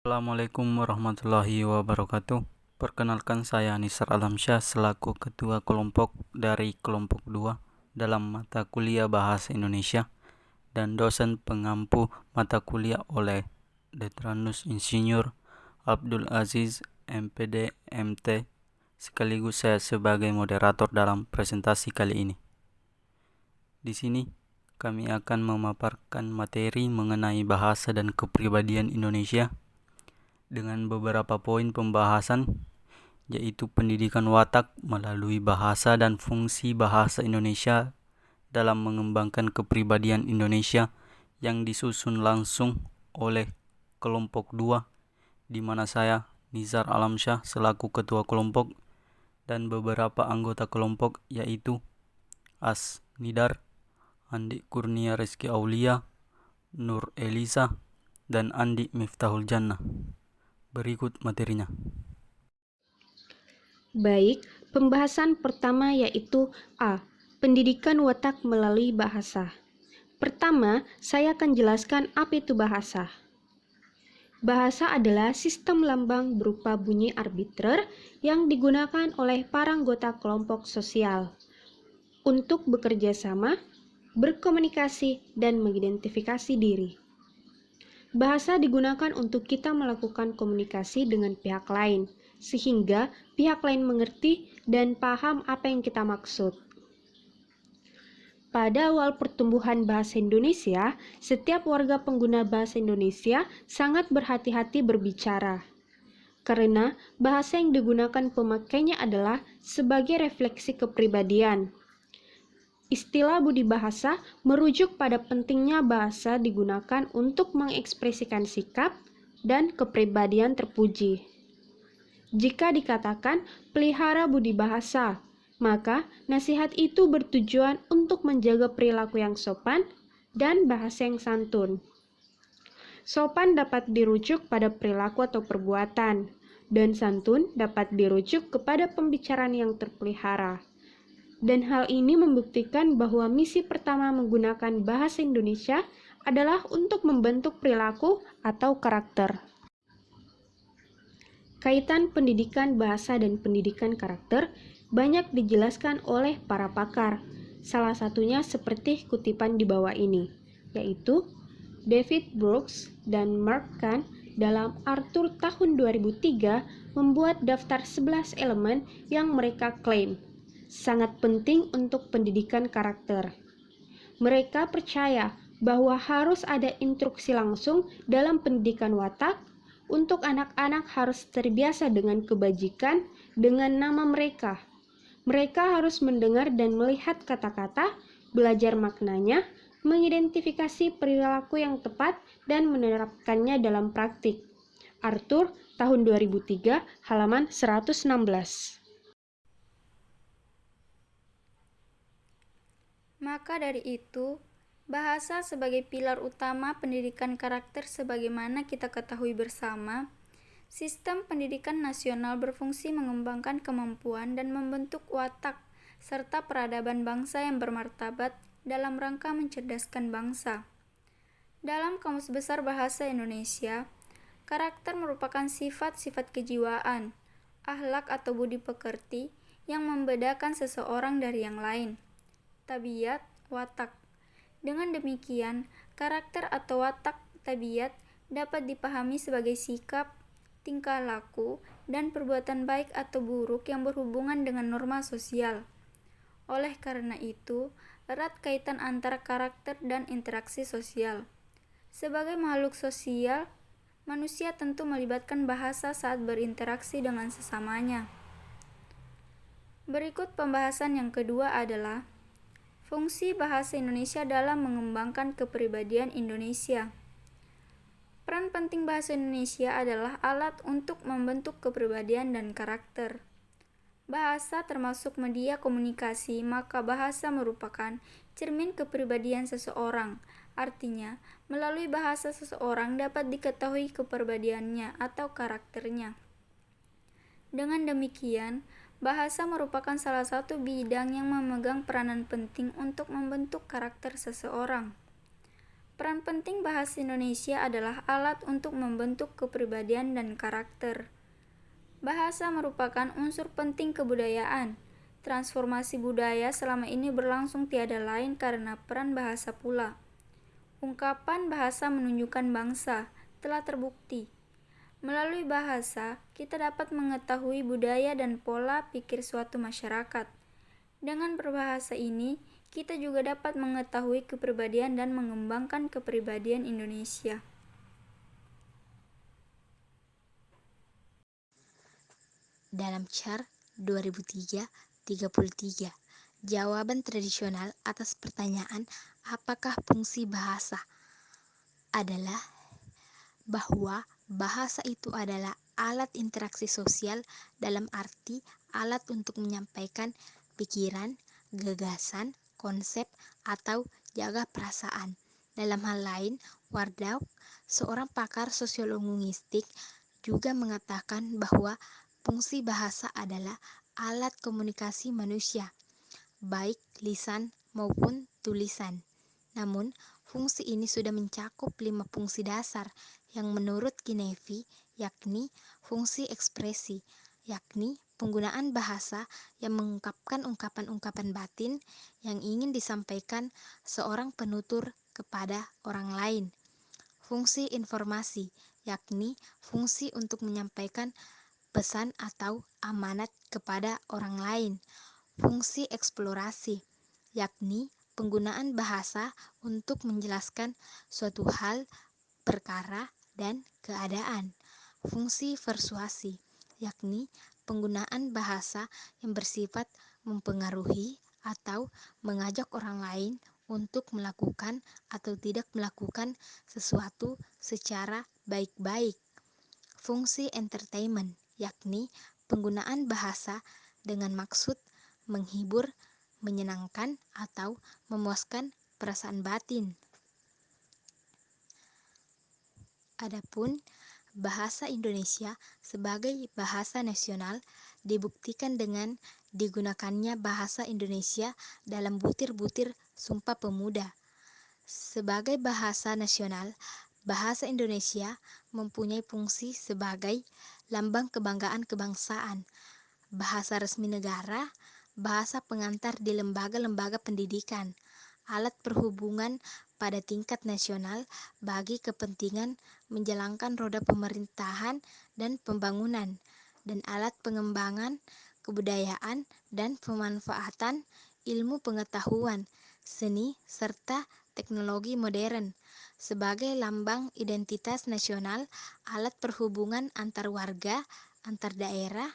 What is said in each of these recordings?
Assalamualaikum warahmatullahi wabarakatuh. Perkenalkan, saya Nisar Alamsyah selaku Ketua Kelompok dari Kelompok 2 dalam mata kuliah Bahasa Indonesia dan dosen pengampu mata kuliah oleh Detranus Insinyur Abdul Aziz MPD MT. Sekaligus saya sebagai moderator dalam presentasi kali ini. Di sini kami akan memaparkan materi mengenai bahasa dan kepribadian Indonesia dengan beberapa poin pembahasan, yaitu pendidikan watak melalui bahasa dan fungsi bahasa Indonesia dalam mengembangkan kepribadian Indonesia, yang disusun langsung oleh kelompok 2, di mana saya Nizar Alamsyah selaku ketua kelompok dan beberapa anggota kelompok, yaitu As Nidar, Andi Kurnia Rizky Aulia, Nur Elisa, dan Andi Miftahul Jannah. Berikut materinya. Baik, pembahasan pertama yaitu A. Pendidikan watak melalui bahasa. Pertama, saya akan jelaskan apa itu bahasa. Bahasa adalah sistem lambang berupa bunyi arbitrer yang digunakan oleh para anggota kelompok sosial untuk bekerja sama, berkomunikasi, dan mengidentifikasi diri. Bahasa digunakan untuk kita melakukan komunikasi dengan pihak lain, sehingga pihak lain mengerti dan paham apa yang kita maksud. Pada awal pertumbuhan bahasa Indonesia, setiap warga pengguna bahasa Indonesia sangat berhati-hati berbicara. Karena bahasa yang digunakan pemakainya adalah sebagai refleksi kepribadian. Istilah budi bahasa merujuk pada pentingnya bahasa digunakan untuk mengekspresikan sikap dan kepribadian terpuji. Jika dikatakan pelihara budi bahasa, maka nasihat itu bertujuan untuk menjaga perilaku yang sopan dan bahasa yang santun. Sopan dapat dirujuk pada perilaku atau perbuatan, dan santun dapat dirujuk kepada pembicaraan yang terpelihara. Dan hal ini membuktikan bahwa misi pertama menggunakan bahasa Indonesia adalah untuk membentuk perilaku atau karakter. Kaitan pendidikan bahasa dan pendidikan karakter banyak dijelaskan oleh para pakar. Salah satunya seperti kutipan di bawah ini, yaitu David Brooks dan Mark Kahn dalam Arthur tahun 2003 membuat daftar 11 elemen yang mereka klaim sangat penting untuk pendidikan karakter. Mereka percaya bahwa harus ada instruksi langsung dalam pendidikan watak. Untuk anak-anak harus terbiasa dengan kebajikan dengan nama mereka. Mereka harus mendengar dan melihat kata-kata, belajar maknanya, mengidentifikasi perilaku yang tepat, dan menerapkannya dalam praktik. Arthur, tahun 2003, halaman 116. Maka dari itu, bahasa sebagai pilar utama pendidikan karakter sebagaimana kita ketahui bersama, sistem pendidikan nasional berfungsi mengembangkan kemampuan dan membentuk watak serta peradaban bangsa yang bermartabat dalam rangka mencerdaskan bangsa. Dalam Kamus Besar Bahasa Indonesia, karakter merupakan sifat-sifat kejiwaan, akhlak atau budi pekerti yang membedakan seseorang dari yang lain. Tabiat, watak. Dengan demikian, karakter atau watak tabiat dapat dipahami sebagai sikap, tingkah laku, dan perbuatan baik atau buruk yang berhubungan dengan norma sosial. Oleh karena itu, erat kaitan antara karakter dan interaksi sosial. Sebagai makhluk sosial, manusia tentu melibatkan bahasa saat berinteraksi dengan sesamanya. Berikut pembahasan yang kedua adalah fungsi bahasa Indonesia dalam mengembangkan kepribadian Indonesia. Peran penting bahasa Indonesia adalah alat untuk membentuk kepribadian dan karakter. Bahasa termasuk media komunikasi, maka bahasa merupakan cermin kepribadian seseorang. Artinya, melalui bahasa seseorang dapat diketahui kepribadiannya atau karakternya. Dengan demikian, bahasa merupakan salah satu bidang yang memegang peranan penting untuk membentuk karakter seseorang. Peran penting bahasa Indonesia adalah alat untuk membentuk kepribadian dan karakter. Bahasa merupakan unsur penting kebudayaan. Transformasi budaya selama ini berlangsung tiada lain karena peran bahasa pula. Ungkapan bahasa menunjukkan bangsa telah terbukti. Melalui bahasa, kita dapat mengetahui budaya dan pola pikir suatu masyarakat. Dengan berbahasa ini, kita juga dapat mengetahui kepribadian dan mengembangkan kepribadian Indonesia. Dalam CHAR 2003-33, jawaban tradisional atas pertanyaan apakah fungsi bahasa adalah bahwa bahasa itu adalah alat interaksi sosial dalam arti alat untuk menyampaikan pikiran, gagasan, konsep, atau jaga perasaan. Dalam hal lain, Wardaw, seorang pakar sosiolingwistik, juga mengatakan bahwa fungsi bahasa adalah alat komunikasi manusia, baik lisan maupun tulisan. Namun, fungsi ini sudah mencakup 5 fungsi dasar yang menurut Kinevi, yakni fungsi ekspresi, yakni penggunaan bahasa yang mengungkapkan ungkapan-ungkapan batin yang ingin disampaikan seorang penutur kepada orang lain. Fungsi informasi, yakni fungsi untuk menyampaikan pesan atau amanat kepada orang lain. Fungsi eksplorasi, yakni penggunaan bahasa untuk menjelaskan suatu hal, perkara, dan keadaan. Fungsi persuasi, yakni penggunaan bahasa yang bersifat mempengaruhi atau mengajak orang lain untuk melakukan atau tidak melakukan sesuatu secara baik-baik. Fungsi entertainment, yakni penggunaan bahasa dengan maksud menghibur, menyenangkan, atau memuaskan perasaan batin. Adapun bahasa Indonesia sebagai bahasa nasional dibuktikan dengan digunakannya bahasa Indonesia dalam butir-butir Sumpah Pemuda. Sebagai bahasa nasional, bahasa Indonesia mempunyai fungsi sebagai lambang kebanggaan kebangsaan, bahasa resmi negara, bahasa pengantar di lembaga-lembaga pendidikan, alat perhubungan pada tingkat nasional bagi kepentingan menjalankan roda pemerintahan dan pembangunan, dan alat pengembangan kebudayaan dan pemanfaatan ilmu pengetahuan, seni, serta teknologi modern. Sebagai lambang identitas nasional, alat perhubungan antar warga, antar daerah,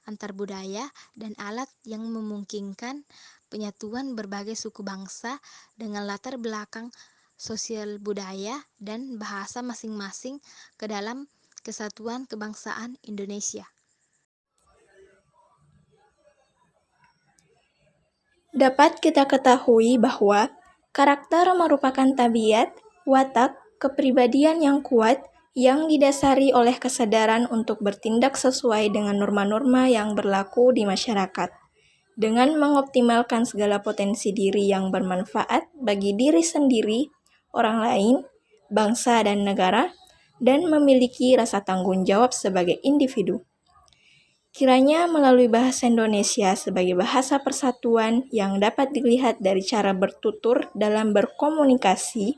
antar budaya, dan alat yang memungkinkan penyatuan berbagai suku bangsa dengan latar belakang sosial budaya dan bahasa masing-masing ke dalam kesatuan kebangsaan Indonesia. Dapat kita ketahui bahwa karakter merupakan tabiat, watak, kepribadian yang kuat yang didasari oleh kesadaran untuk bertindak sesuai dengan norma-norma yang berlaku di masyarakat, dengan mengoptimalkan segala potensi diri yang bermanfaat bagi diri sendiri, orang lain, bangsa dan negara, dan memiliki rasa tanggung jawab sebagai individu. Kiranya melalui bahasa Indonesia sebagai bahasa persatuan yang dapat dilihat dari cara bertutur dalam berkomunikasi,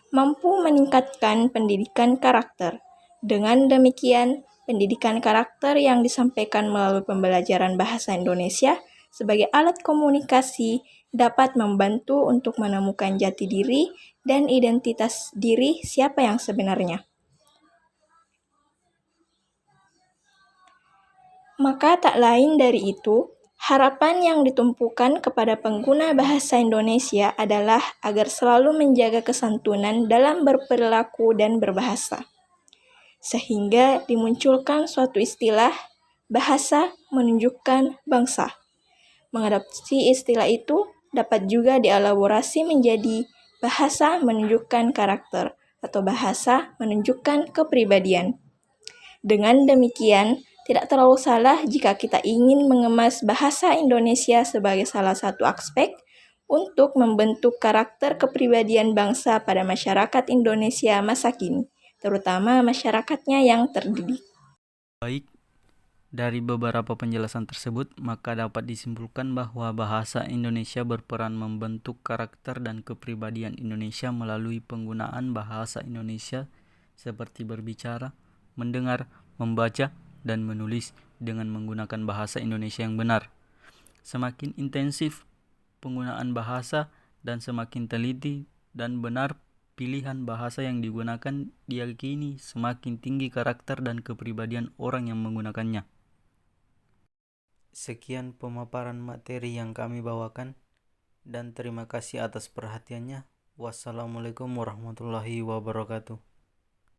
mampu meningkatkan pendidikan karakter. Dengan demikian, pendidikan karakter yang disampaikan melalui pembelajaran bahasa Indonesia sebagai alat komunikasi dapat membantu untuk menemukan jati diri dan identitas diri siapa yang sebenarnya. Maka tak lain dari itu, harapan yang ditumpukan kepada pengguna bahasa Indonesia adalah agar selalu menjaga kesantunan dalam berperilaku dan berbahasa. Sehingga dimunculkan suatu istilah, bahasa menunjukkan bangsa. Mengadopsi istilah itu dapat juga dielaborasi menjadi bahasa menunjukkan karakter atau bahasa menunjukkan kepribadian. Dengan demikian, tidak terlalu salah jika kita ingin mengemas bahasa Indonesia sebagai salah satu aspek untuk membentuk karakter kepribadian bangsa pada masyarakat Indonesia masa kini, terutama masyarakatnya yang terdidik. Baik, dari beberapa penjelasan tersebut, maka dapat disimpulkan bahwa bahasa Indonesia berperan membentuk karakter dan kepribadian Indonesia melalui penggunaan bahasa Indonesia seperti berbicara, mendengar, membaca, dan menulis dengan menggunakan bahasa Indonesia yang benar. Semakin intensif penggunaan bahasa dan semakin teliti dan benar pilihan bahasa yang digunakan, diyakini semakin tinggi karakter dan kepribadian orang yang menggunakannya. Sekian pemaparan materi yang kami bawakan, dan terima kasih atas perhatiannya. Wassalamualaikum warahmatullahi wabarakatuh.